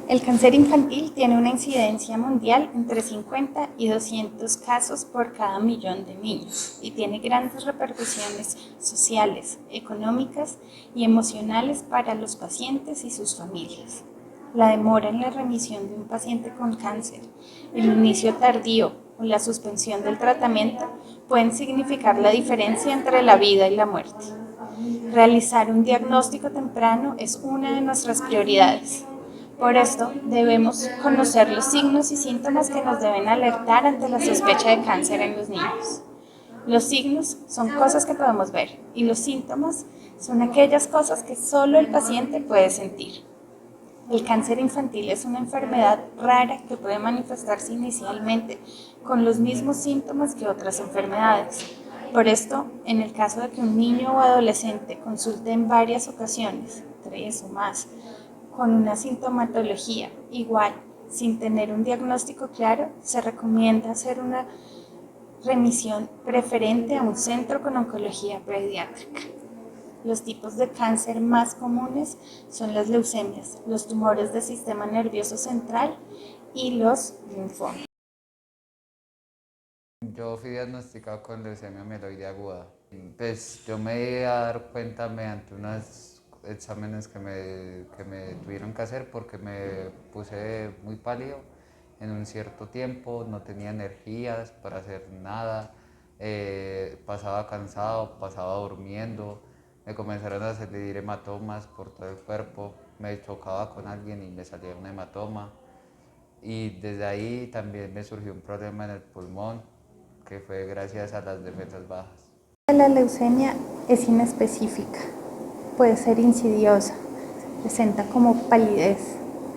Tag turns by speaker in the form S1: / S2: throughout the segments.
S1: El cáncer infantil tiene una incidencia mundial entre 50 y 200 casos por cada millón de niños y tiene grandes repercusiones sociales, económicas y emocionales para los pacientes y sus familias. La demora en la remisión de un paciente con cáncer, el inicio tardío o la suspensión del tratamiento pueden significar la diferencia entre la vida y la muerte. Realizar un diagnóstico temprano es una de nuestras prioridades. Por esto, debemos conocer los signos y síntomas que nos deben alertar ante la sospecha de cáncer en los niños. Los signos son cosas que podemos ver y los síntomas son aquellas cosas que solo el paciente puede sentir. El cáncer infantil es una enfermedad rara que puede manifestarse inicialmente con los mismos síntomas que otras enfermedades. Por esto, en el caso de que un niño o adolescente consulte en varias ocasiones, 3 o más, con una sintomatología igual, sin tener un diagnóstico claro, se recomienda hacer una remisión preferente a un centro con oncología pediátrica. Los tipos de cáncer más comunes son las leucemias, los tumores del sistema nervioso central y los linfomas.
S2: Yo fui diagnosticado con leucemia mieloide aguda. Pues yo me di a dar cuenta mediante unos exámenes que me tuvieron que hacer porque me puse muy pálido en un cierto tiempo, no tenía energías para hacer nada, pasaba cansado, pasaba durmiendo, me comenzaron a salir hematomas por todo el cuerpo, me chocaba con alguien y me salía un hematoma. Y desde ahí también me surgió un problema en el pulmón, que fue gracias a las defensas bajas.
S1: La leucemia es inespecífica, puede ser insidiosa, presenta como palidez,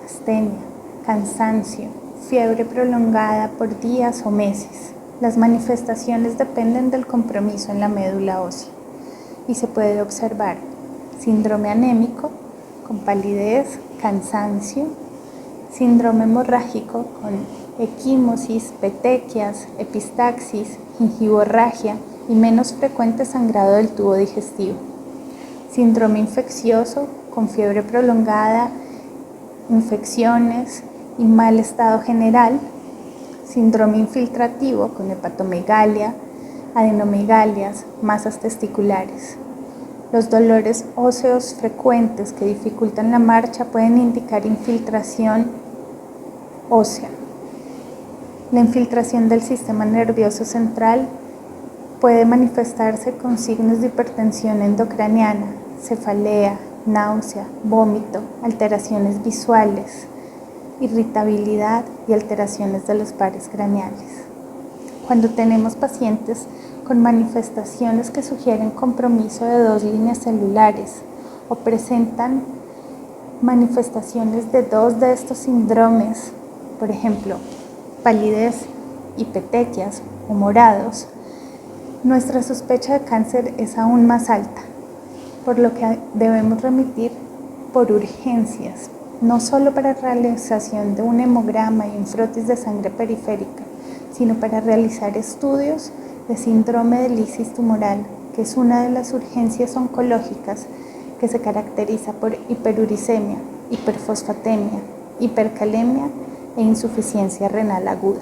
S1: astenia, cansancio, fiebre prolongada por días o meses. Las manifestaciones dependen del compromiso en la médula ósea y se puede observar síndrome anémico con palidez, cansancio, síndrome hemorrágico con equimosis, petequias, epistaxis, gingivorragia y menos frecuente sangrado del tubo digestivo. Síndrome infeccioso con fiebre prolongada, infecciones y mal estado general. Síndrome infiltrativo con hepatomegalia, adenomegalias, masas testiculares. Los dolores óseos frecuentes que dificultan la marcha pueden indicar infiltración ósea. La infiltración del sistema nervioso central puede manifestarse con signos de hipertensión endocraniana, cefalea, náusea, vómito, alteraciones visuales, irritabilidad y alteraciones de los pares craneales. Cuando tenemos pacientes con manifestaciones que sugieren compromiso de 2 líneas celulares o presentan manifestaciones de 2 de estos síndromes, por ejemplo, palidez y petequias o morados, nuestra sospecha de cáncer es aún más alta, por lo que debemos remitir por urgencias, no solo para realización de un hemograma y un frotis de sangre periférica, sino para realizar estudios de síndrome de lisis tumoral, que es una de las urgencias oncológicas que se caracteriza por hiperuricemia, hiperfosfatemia, hipercalemia e insuficiencia renal aguda.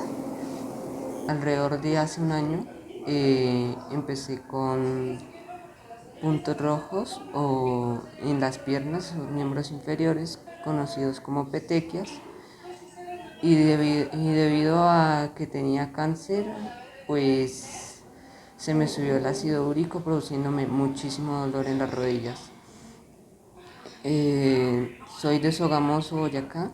S3: Alrededor de hace un año empecé con puntos rojos o en las piernas o miembros inferiores, conocidos como petequias, y debido a que tenía cáncer, pues se me subió el ácido úrico produciéndome muchísimo dolor en las rodillas. Soy de Sogamoso, Boyacá.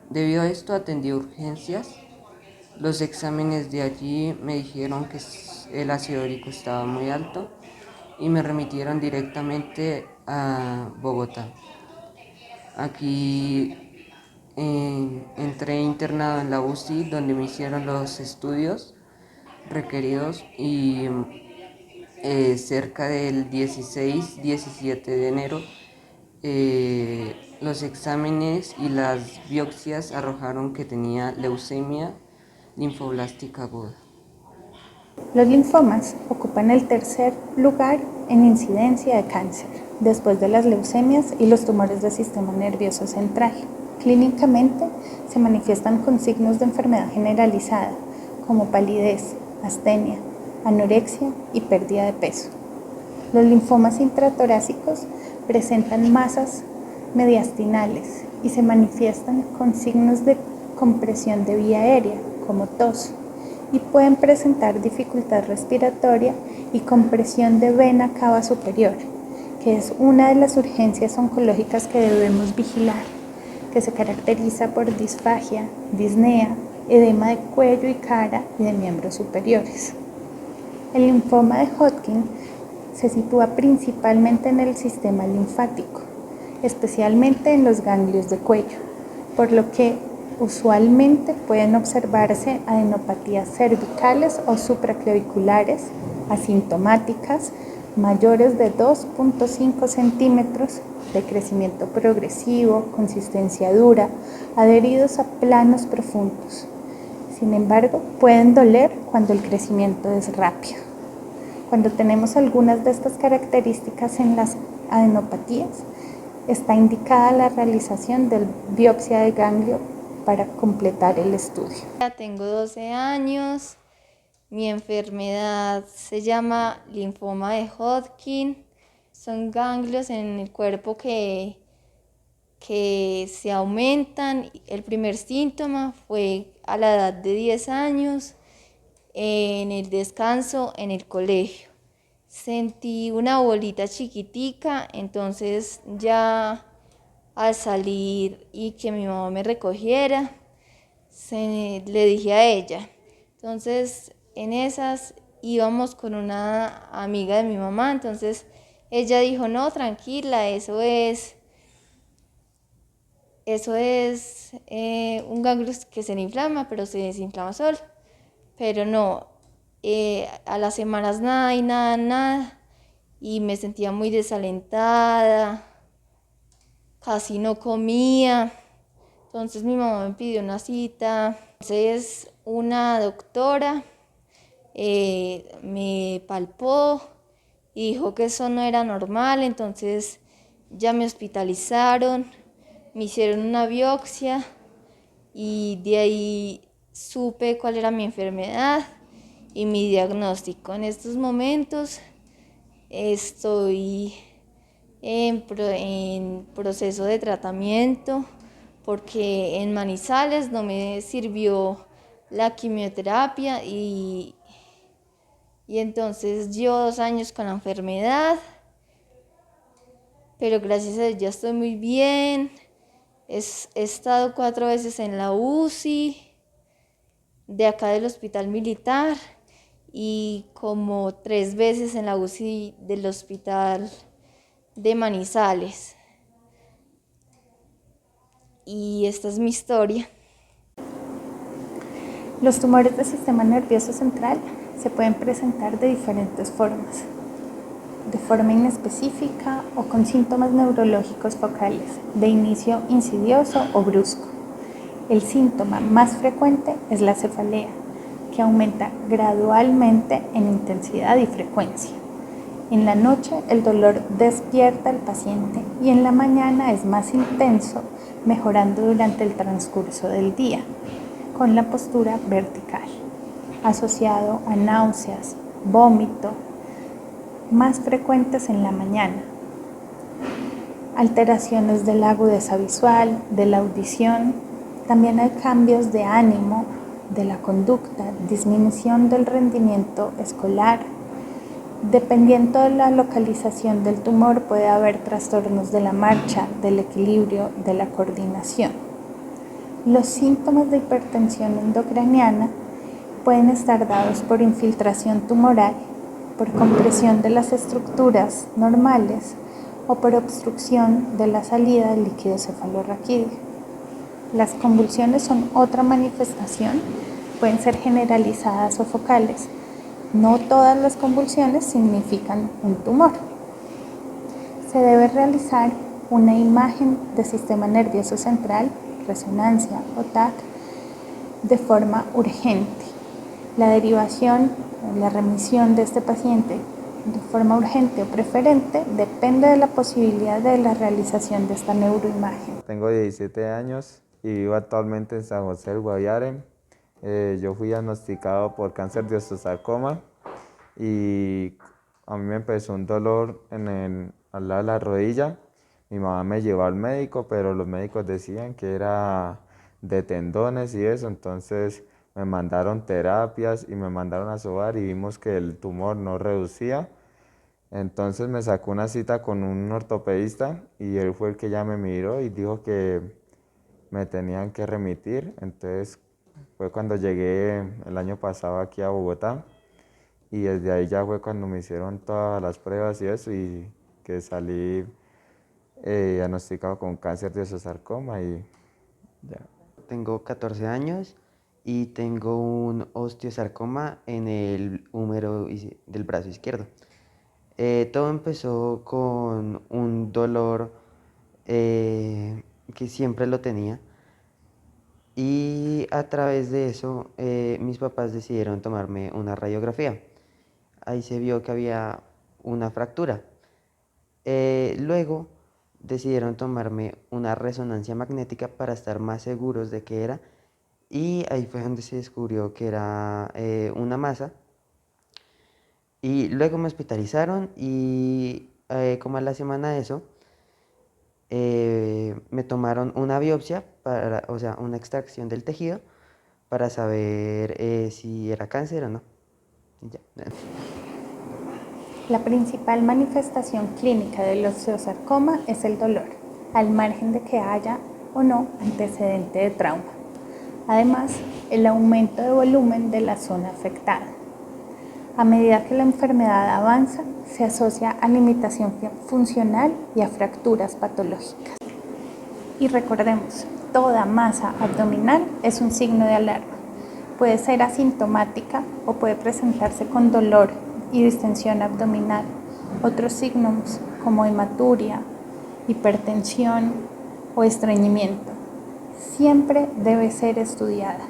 S3: Debido a esto atendí urgencias. Los exámenes de allí me dijeron que el ácido úrico estaba muy alto y me remitieron directamente a Bogotá. Aquí entré internado en la UCI, donde me hicieron los estudios requeridos, y cerca del 16-17 de enero los exámenes y las biopsias arrojaron que tenía leucemia linfoblástica aguda.
S1: Los linfomas ocupan el tercer lugar en incidencia de cáncer. después de las leucemias y los tumores del sistema nervioso central. Clínicamente se manifiestan con signos de enfermedad generalizada, como palidez, astenia, anorexia y pérdida de peso. Los linfomas intratorácicos presentan masas mediastinales y se manifiestan con signos de compresión de vía aérea, como tos, y pueden presentar dificultad respiratoria y compresión de vena cava superior, que es una de las urgencias oncológicas que debemos vigilar, que se caracteriza por disfagia, disnea, edema de cuello y cara y de miembros superiores. El linfoma de Hodgkin se sitúa principalmente en el sistema linfático, especialmente en los ganglios de cuello, por lo que usualmente pueden observarse adenopatías cervicales o supraclaviculares asintomáticas mayores de 2.5 centímetros, de crecimiento progresivo, consistencia dura, adheridos a planos profundos. Sin embargo, pueden doler cuando el crecimiento es rápido. Cuando tenemos algunas de estas características en las adenopatías, está indicada la realización de biopsia de ganglio para completar el estudio.
S4: Tengo 12 años, mi enfermedad se llama linfoma de Hodgkin. Son ganglios en el cuerpo que se aumentan. El primer síntoma fue a la edad de 10 años, en el descanso en el colegio. Sentí una bolita chiquitica, entonces ya al salir y que mi mamá me recogiera, le dije a ella. Entonces en esas íbamos con una amiga de mi mamá, entonces ella dijo, no, tranquila, eso es un ganglio que se le inflama, pero se desinflama solo. Pero no, a las semanas nada y nada, y me sentía muy desalentada, casi no comía. Entonces mi mamá me pidió una cita. Entonces una doctora me palpó y dijo que eso no era normal, entonces ya me hospitalizaron, me hicieron una biopsia y de ahí supe cuál era mi enfermedad y mi diagnóstico. En estos momentos estoy en proceso de tratamiento porque en Manizales no me sirvió la quimioterapia y entonces yo 2 años con la enfermedad, pero gracias a Dios ya estoy muy bien. He estado 4 veces en la UCI de acá del Hospital Militar y como 3 veces en la UCI del Hospital de Manizales. Y esta es mi historia.
S1: Los tumores del sistema nervioso central se pueden presentar de diferentes formas, de forma inespecífica o con síntomas neurológicos focales, de inicio insidioso o brusco. El síntoma más frecuente es la cefalea, que aumenta gradualmente en intensidad y frecuencia. En la noche el dolor despierta al paciente y en la mañana es más intenso, mejorando durante el transcurso del día, con la postura vertical, asociado a náuseas, vómito, más frecuentes en la mañana. Alteraciones de la agudeza visual, de la audición, también hay cambios de ánimo, de la conducta, disminución del rendimiento escolar. Dependiendo de la localización del tumor puede haber trastornos de la marcha, del equilibrio, de la coordinación. Los síntomas de hipertensión endocraniana pueden estar dados por infiltración tumoral, por compresión de las estructuras normales o por obstrucción de la salida del líquido cefalorraquídeo. Las convulsiones son otra manifestación, pueden ser generalizadas o focales. No todas las convulsiones significan un tumor. Se debe realizar una imagen del sistema nervioso central, resonancia o TAC, de forma urgente. La derivación, la remisión de este paciente de forma urgente o preferente depende de la posibilidad de la realización de esta neuroimagen.
S5: Tengo 17 años y vivo actualmente en San José del Guaviare. Yo fui diagnosticado por cáncer de osteosarcoma y a mí me empezó un dolor al lado de la rodilla. Mi mamá me llevó al médico, pero los médicos decían que era de tendones y eso, entonces me mandaron terapias y me mandaron a sobar y vimos que el tumor no reducía. Entonces me sacó una cita con un ortopedista y él fue el que ya me miró y dijo que me tenían que remitir. Entonces fue cuando llegué el año pasado aquí a Bogotá y desde ahí ya fue cuando me hicieron todas las pruebas y eso y que salí diagnosticado con cáncer de osteosarcoma y ya.
S6: Tengo 14 años y tengo un osteosarcoma en el húmero del brazo izquierdo. Todo empezó con un dolor que siempre lo tenía y a través de eso mis papás decidieron tomarme una radiografía. Ahí se vio que había una fractura. Luego decidieron tomarme una resonancia magnética para estar más seguros de qué era y ahí fue donde se descubrió que era una masa. Y luego me hospitalizaron y como a la semana de eso, me tomaron una biopsia, o sea, una extracción del tejido para saber si era cáncer o no. Y ya.
S1: La principal manifestación clínica del osteosarcoma es el dolor, al margen de que haya o no antecedente de trauma. Además, el aumento de volumen de la zona afectada. A medida que la enfermedad avanza, se asocia a limitación funcional y a fracturas patológicas. Y recordemos, toda masa abdominal es un signo de alarma. Puede ser asintomática o puede presentarse con dolor y distensión abdominal. Otros signos como hematuria, hipertensión o estreñimiento. Siempre debe ser estudiada.